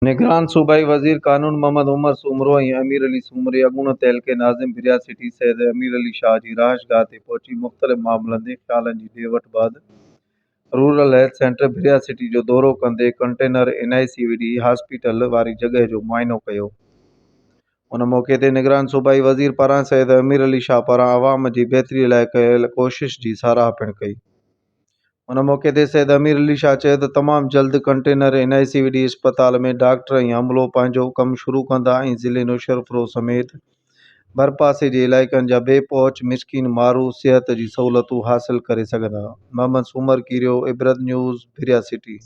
निगरान सूबाई वज़ीर कानून मोहम्मद उमर सूमरो ऐं अमीर अली सूमरी अॻूणे तहलके नाज़िम भिरिया सिटी सैयद अमीर अली शाह जी रहाइशगाह ते पहुची मुख़्तलिफ़ मामलनि ते ख़्यालनि जी ॾे वठि बैदि रूरल हेल्थ सेंटर भिरिया सिटी जो दौरो कंदे कंटेनर NICVD हॉस्पिटल वारी जॻहि जो मुआइनो कयो। उन मौक़े ते निगरान सूबाई वज़ीर पारां सैयद अमीर अली शाह पारां अवाम जी बहितरी लाइ कयल कोशिश जी साराह पिणु कई। उन मौक़े ते सैयद अमीर अली शाह चयो त तमामु जल्द कंटेनर NICVD अस्पताल में डॉक्टर ऐं अमलो पंहिंजो कमु शुरू कंदा ऐं ज़िले नौशरफरो समेत भरपासे जे इलाइक़नि जा बेपहुच मिसकीन माण्हू सिहत जी सहूलतूं हासिल करे सघंदा। मोहम्मद सूमर कीरियो, इबरत न्यूज़, भिरिया सिटी।